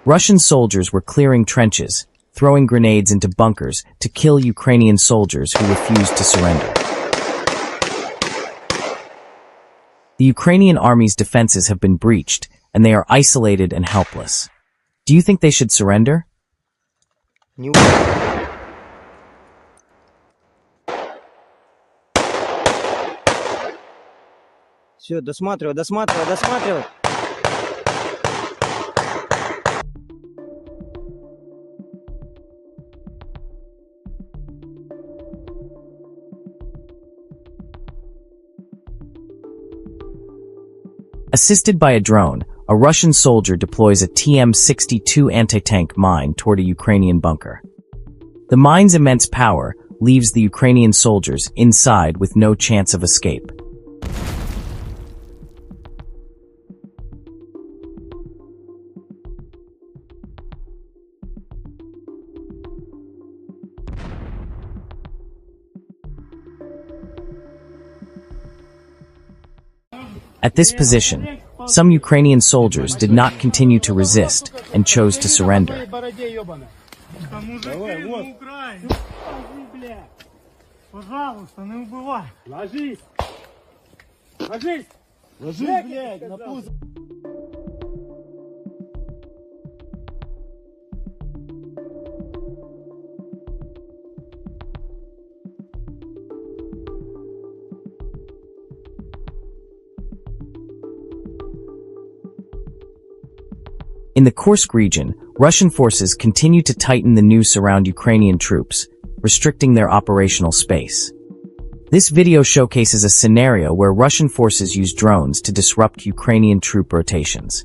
Russian soldiers were clearing trenches, throwing grenades into bunkers to kill Ukrainian soldiers who refused to surrender. The Ukrainian army's defenses have been breached, and they are isolated and helpless. Do you think they should surrender? Все, досматривай. Assisted by a drone, a Russian soldier deploys a TM-62 anti-tank mine toward a Ukrainian bunker. The mine's immense power leaves the Ukrainian soldiers inside with no chance of escape. At this position, some Ukrainian soldiers did not continue to resist and chose to surrender. In the Kursk region, Russian forces continue to tighten the noose around Ukrainian troops, restricting their operational space. This video showcases a scenario where Russian forces use drones to disrupt Ukrainian troop rotations.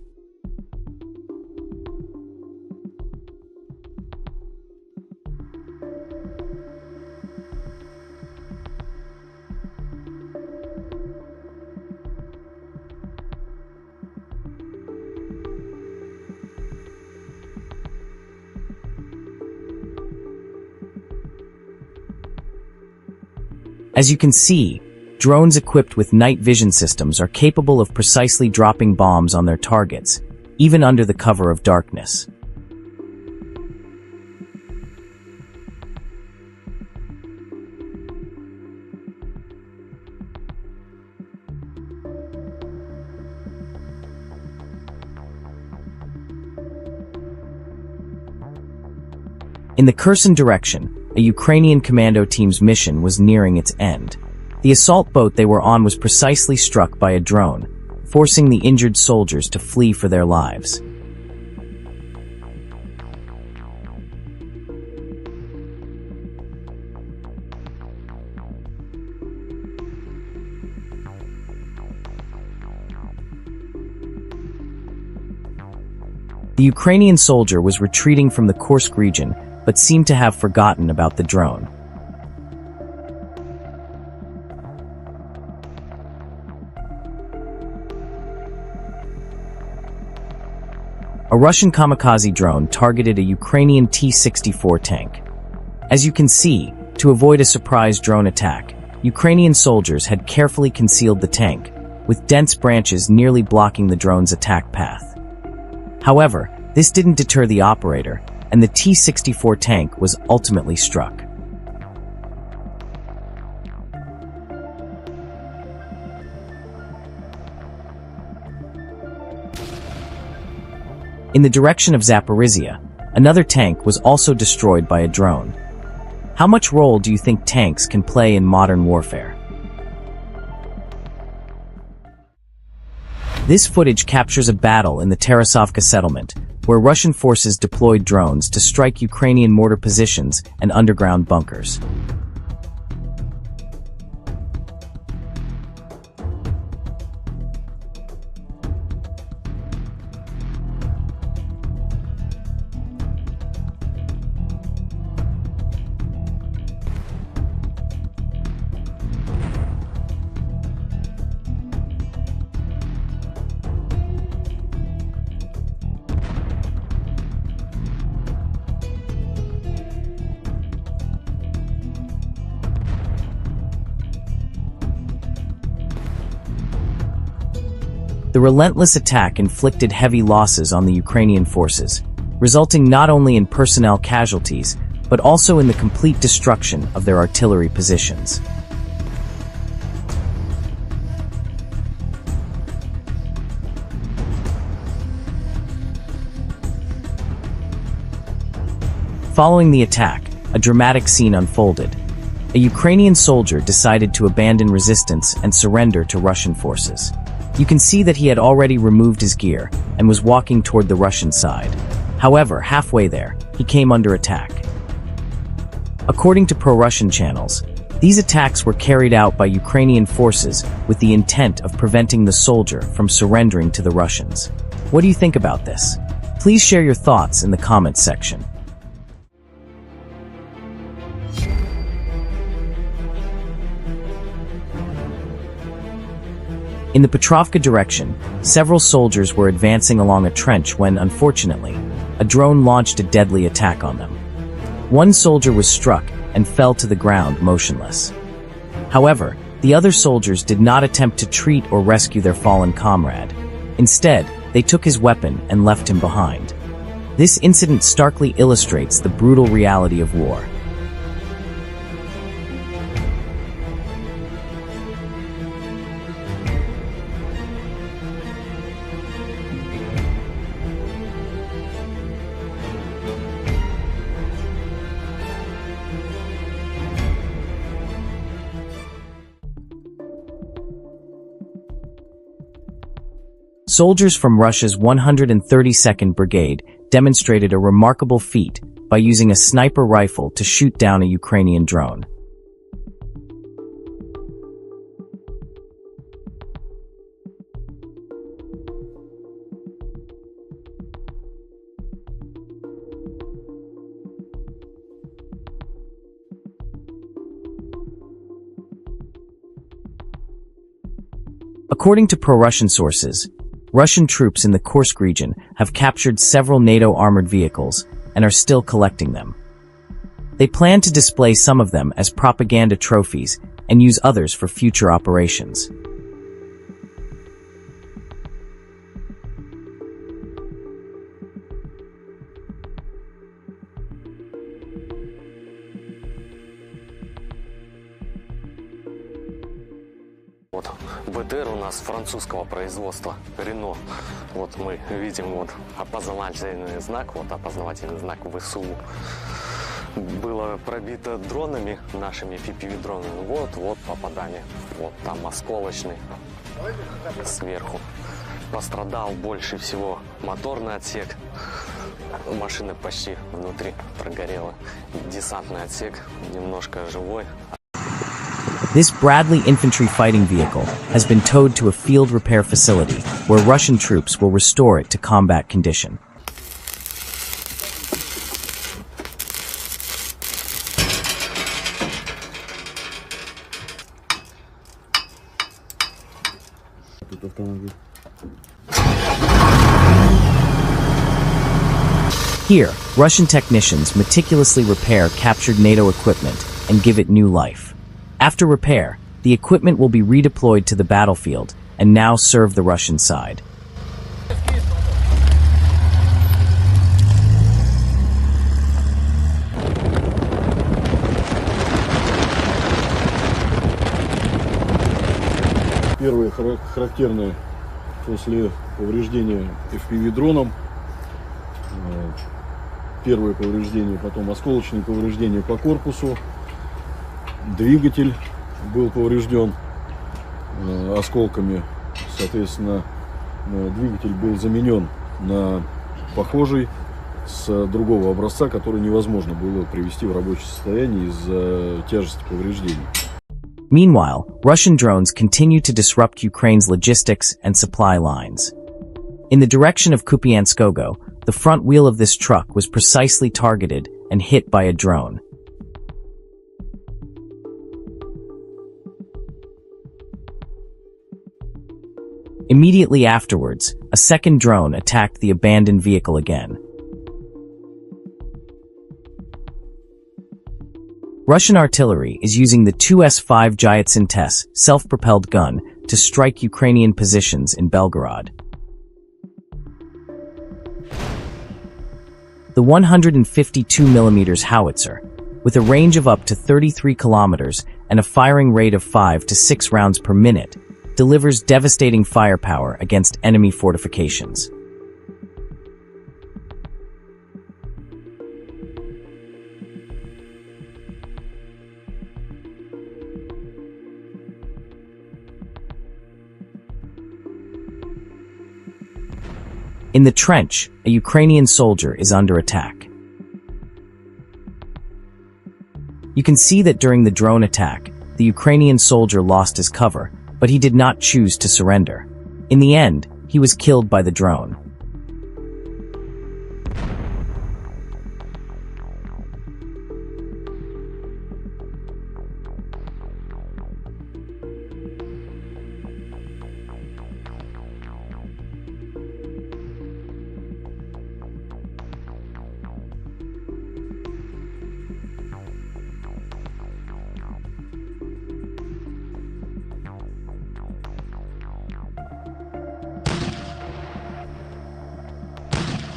As you can see, drones equipped with night vision systems are capable of precisely dropping bombs on their targets, even under the cover of darkness. In the Kherson direction, a Ukrainian commando team's mission was nearing its end. The assault boat they were on was precisely struck by a drone, forcing the injured soldiers to flee for their lives. The Ukrainian soldier was retreating from the Kursk region, but seemed to have forgotten about the drone. A Russian kamikaze drone targeted a Ukrainian T-64 tank. As you can see, to avoid a surprise drone attack, Ukrainian soldiers had carefully concealed the tank, with dense branches nearly blocking the drone's attack path. However, this didn't deter the operator, and the T-64 tank was ultimately struck. In the direction of Zaporizhia, another tank was also destroyed by a drone. How much role do you think tanks can play in modern warfare? This footage captures a battle in the Tarasovka settlement, where Russian forces deployed drones to strike Ukrainian mortar positions and underground bunkers. The relentless attack inflicted heavy losses on the Ukrainian forces, resulting not only in personnel casualties, but also in the complete destruction of their artillery positions. Following the attack, a dramatic scene unfolded. A Ukrainian soldier decided to abandon resistance and surrender to Russian forces. You can see that he had already removed his gear and was walking toward the Russian side. However, halfway there, he came under attack. According to pro-Russian channels, these attacks were carried out by Ukrainian forces with the intent of preventing the soldier from surrendering to the Russians. What do you think about this? Please share your thoughts in the comments section. In the Petrovka direction, several soldiers were advancing along a trench when, unfortunately, a drone launched a deadly attack on them. One soldier was struck and fell to the ground motionless. However, the other soldiers did not attempt to treat or rescue their fallen comrade. Instead, they took his weapon and left him behind. This incident starkly illustrates the brutal reality of war. Soldiers from Russia's 132nd Brigade demonstrated a remarkable feat by using a sniper rifle to shoot down a Ukrainian drone. According to pro-Russian sources, Russian troops in the Kursk region have captured several NATO armored vehicles and are still collecting them. They plan to display some of them as propaganda trophies and use others for future operations. Вот БТР у нас французского производства, Рено. Вот мы видим вот опознавательный знак, ВСУ. Было пробито дронами, нашими FPV-дронами. Вот попадание. Вот там осколочный сверху. Пострадал больше всего моторный отсек. Машина почти внутри прогорела. Десантный отсек немножко живой. This Bradley infantry fighting vehicle has been towed to a field repair facility where Russian troops will restore it to combat condition. Here, Russian technicians meticulously repair captured NATO equipment and give it new life. After repair, the equipment will be redeployed to the battlefield and now serve the Russian side. Первые характерные после повреждения FPV-дроном. Первое повреждение, потом осколочные повреждения по корпусу. Двигатель был поврежден осколками, соответственно, двигатель был заменен на похожий с другого образца, который невозможно было привести в рабочее состояние из-за тяжести повреждений. Meanwhile, Russian drones continue to disrupt Ukraine's logistics and supply lines. In the direction of Kupianskogo, the front wheel of this truck was precisely targeted and hit by a drone. Immediately afterwards, a second drone attacked the abandoned vehicle again. Russian artillery is using the 2S-5 Gyatsin TES self-propelled gun to strike Ukrainian positions in Belgorod. the 152mm howitzer, with a range of up to 33 kilometers and a firing rate of 5 to 6 rounds per minute, delivers devastating firepower against enemy fortifications. In the trench, a Ukrainian soldier is under attack. You can see that during the drone attack, the Ukrainian soldier lost his cover, but he did not choose to surrender. In the end, he was killed by the drone.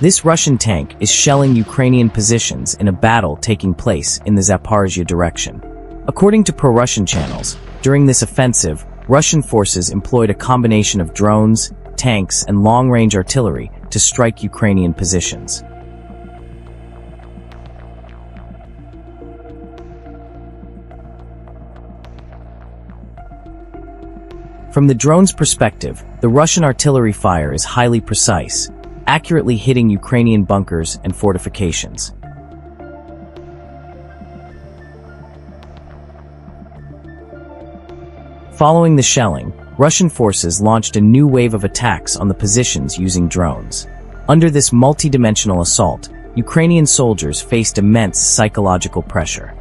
This Russian tank is shelling Ukrainian positions in a battle taking place in the Zaporizhzhia direction. According to pro-Russian channels, during this offensive, Russian forces employed a combination of drones, tanks, and long-range artillery to strike Ukrainian positions. From the drone's perspective, the Russian artillery fire is highly precise, accurately hitting Ukrainian bunkers and fortifications. Following the shelling, Russian forces launched a new wave of attacks on the positions using drones. Under this multi-dimensional assault, Ukrainian soldiers faced immense psychological pressure.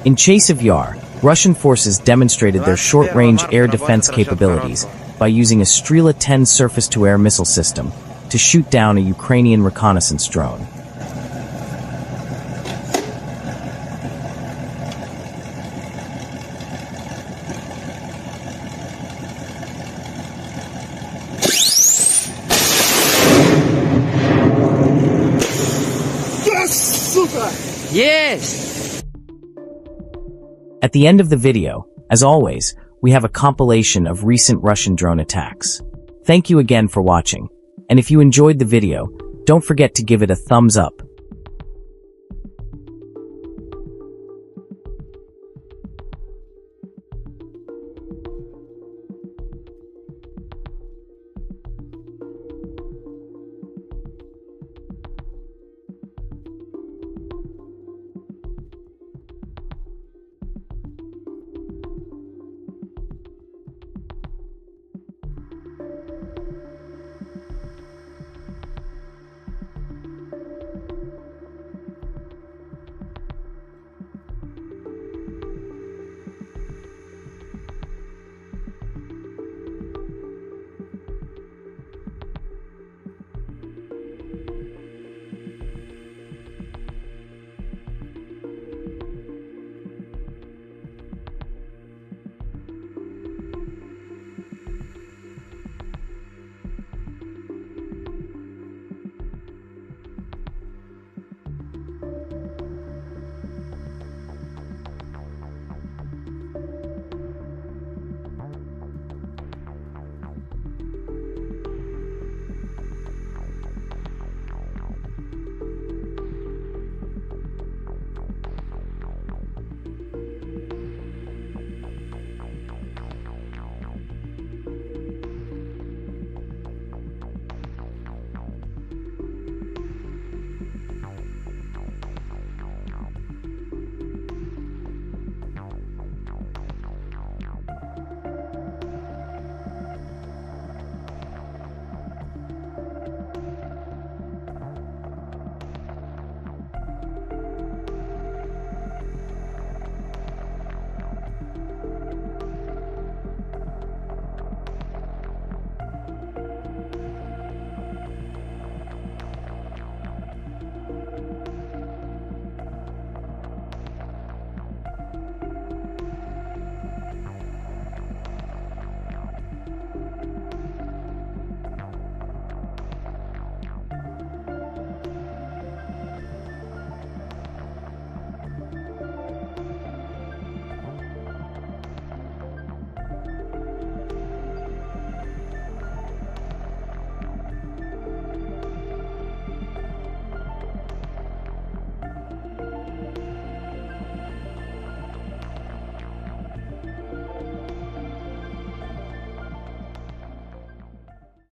In Chase of Yar, Russian forces demonstrated their short-range air defense capabilities by using a Strela-10 surface-to-air missile system to shoot down a Ukrainian reconnaissance drone. Yes! At the end of the video, as always, we have a compilation of recent Russian drone attacks. Thank you again for watching, and if you enjoyed the video, don't forget to give it a thumbs up